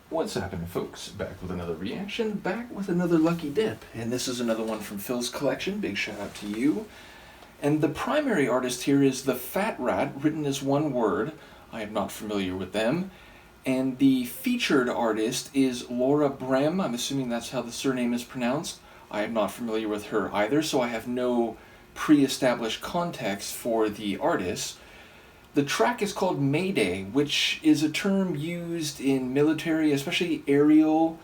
What's happening, folks? Back with another reaction, back with another lucky dip, and this is another one from Phil's collection. Big shout out to you. And the primary artist here is TheFatRat, written as one word. I am not familiar with them. And the featured artist is Laura Brehm. I'm assuming that's how the surname is pronounced. I am not familiar with her either, so I have no pre-established context for the artist. The track is called Mayday, which is a term used in military, especially aerial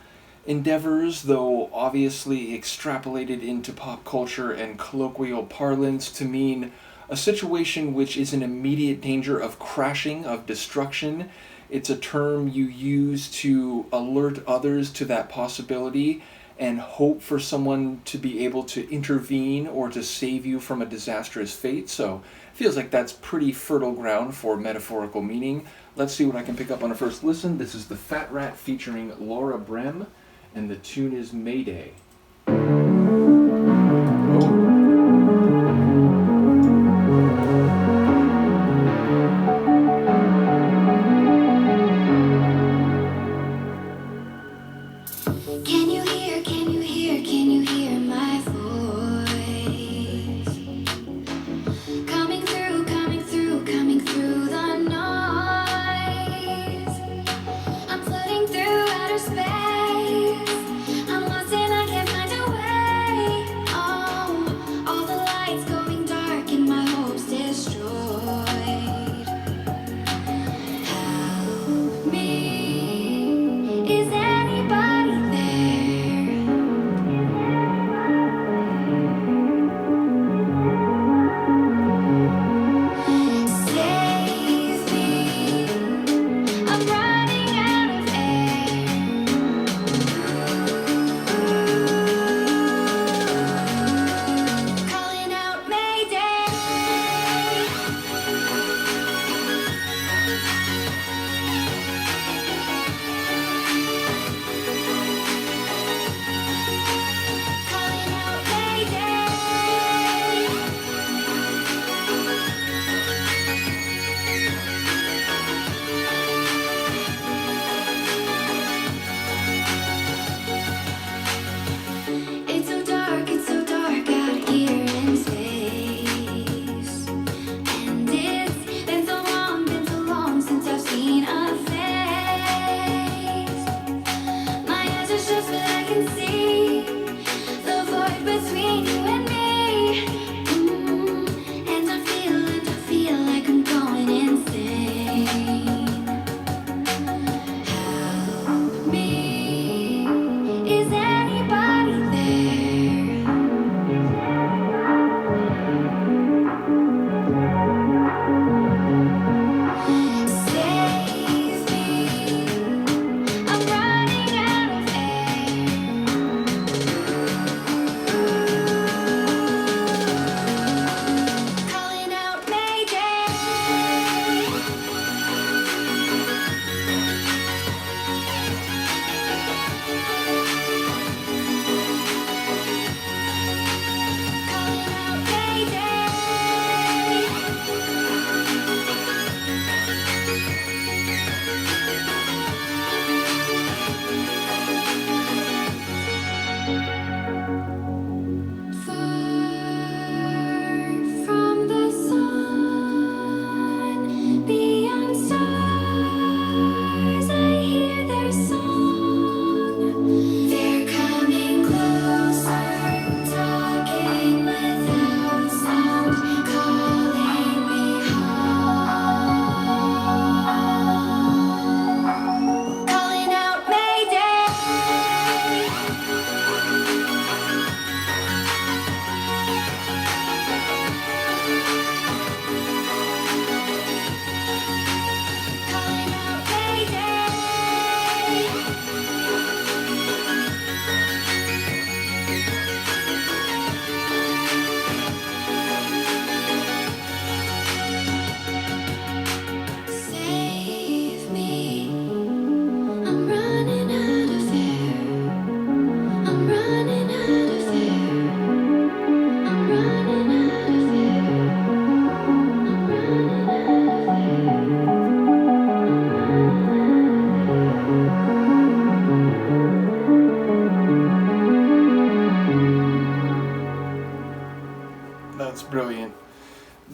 endeavors, though obviously extrapolated into pop culture and colloquial parlance to mean a situation which is in immediate danger of crashing, of destruction. It's a term you use to alert others to that possibility and hope for someone to be able to intervene or to save you from a disastrous fate. So it feels like that's pretty fertile ground for metaphorical meaning. Let's see what I can pick up on a first listen. This is TheFatRat featuring Laura Brehm, and the tune is Mayday. Can you hear, can you hear, can you hear my voice? Coming through, coming through, coming through the noise. I'm floating through outer space. I'm lost and I can't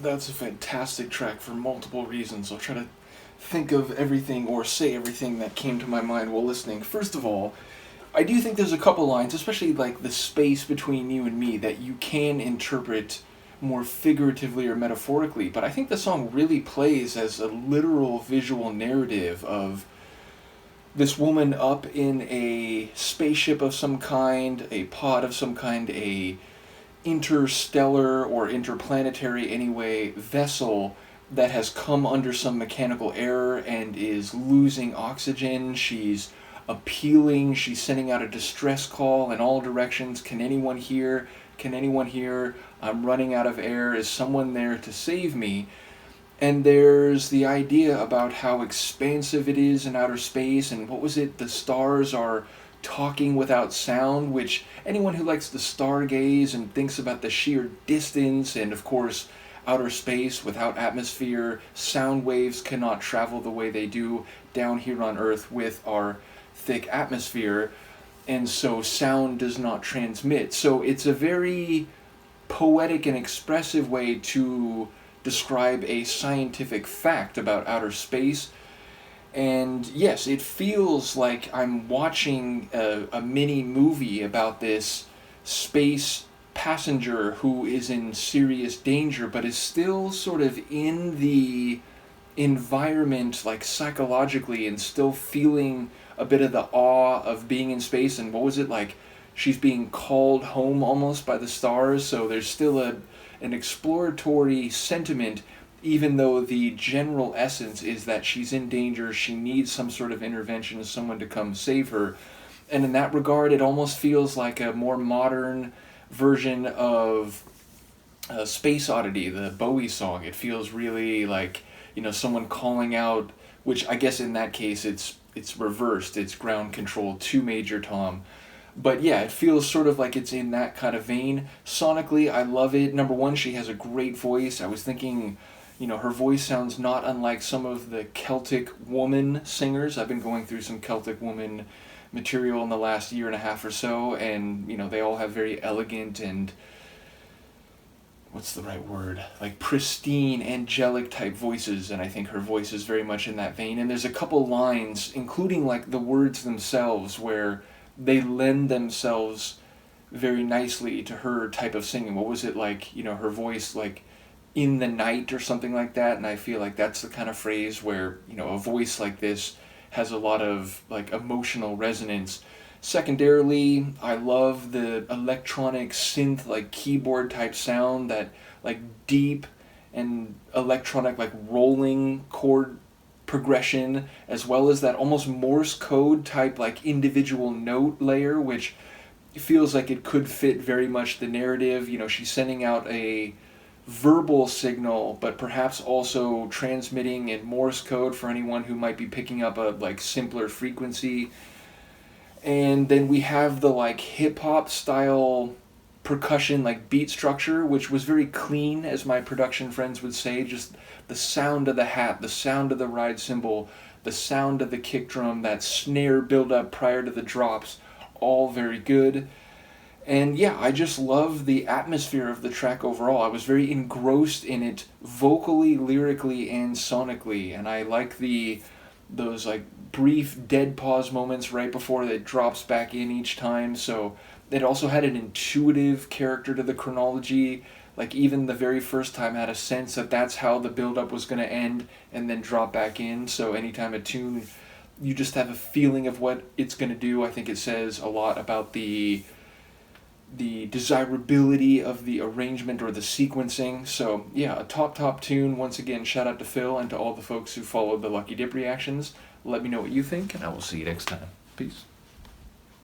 That's a fantastic track for multiple reasons. I'll try to think of everything or say everything that came to my mind while listening. First of all, I do think there's a couple lines, especially like the space between you and me, that you can interpret more figuratively or metaphorically, but I think the song really plays as a literal visual narrative of this woman up in a spaceship of some kind, a pod of some kind, a interstellar or interplanetary anyway vessel that has come under some mechanical error and is losing oxygen. She's appealing, she's sending out a distress call in all directions. Can anyone hear? Can anyone hear? I'm running out of air. Is someone there to save me? And there's the idea about how expansive it is in outer space, and what was it? The stars are talking without sound, which anyone who likes to stargaze and thinks about the sheer distance and, of course, outer space without atmosphere, sound waves cannot travel the way they do down here on Earth with our thick atmosphere, and so sound does not transmit. So it's a very poetic and expressive way to describe a scientific fact about outer space. And yes, it feels like I'm watching a mini movie about this space passenger who is in serious danger but is still sort of in the environment, like psychologically, and still feeling a bit of the awe of being in space. And what was it like? She's being called home almost by the stars, so there's still an exploratory sentiment, even though the general essence is that she's in danger, she needs some sort of intervention, someone to come save her. And in that regard, it almost feels like a more modern version of Space Oddity, the Bowie song. It feels really like, someone calling out, which I guess in that case it's reversed, it's ground control to Major Tom. But yeah, it feels sort of like it's in that kind of vein. Sonically, I love it. Number one, she has a great voice. I was thinking, her voice sounds not unlike some of the Celtic woman singers. I've been going through some Celtic woman material in the last year and a half or so, and, they all have very elegant and, what's the right word? Like pristine, angelic type voices, and I think her voice is very much in that vein. And there's a couple lines, including like the words themselves, where they lend themselves very nicely to her type of singing. What was it like, her voice like in the night or something like that? And I feel like that's the kind of phrase where, a voice like this has a lot of like emotional resonance. Secondarily, I love the electronic synth like keyboard type sound, that like deep and electronic like rolling chord progression, as well as that almost Morse code type like individual note layer, which feels like it could fit very much the narrative. She's sending out a verbal signal, but perhaps also transmitting in Morse code for anyone who might be picking up a like simpler frequency. And then we have the like hip hop style percussion like beat structure, which was very clean, as my production friends would say. Just the sound of the hat, the sound of the ride cymbal, the sound of the kick drum, that snare build up prior to the drops, all very good. And yeah, I just love the atmosphere of the track overall. I was very engrossed in it vocally, lyrically, and sonically, and I like those like brief dead pause moments right before it drops back in each time. So it also had an intuitive character to the chronology. Like even the very first time I had a sense that that's how the build-up was going to end and then drop back in. So anytime a tune, you just have a feeling of what it's going to do. I think it says a lot about the desirability of the arrangement or the sequencing. So yeah, a top tune. Once again, shout out to Phil and to all the folks who followed the Lucky Dip reactions. Let me know what you think, and I will see you next time. Peace.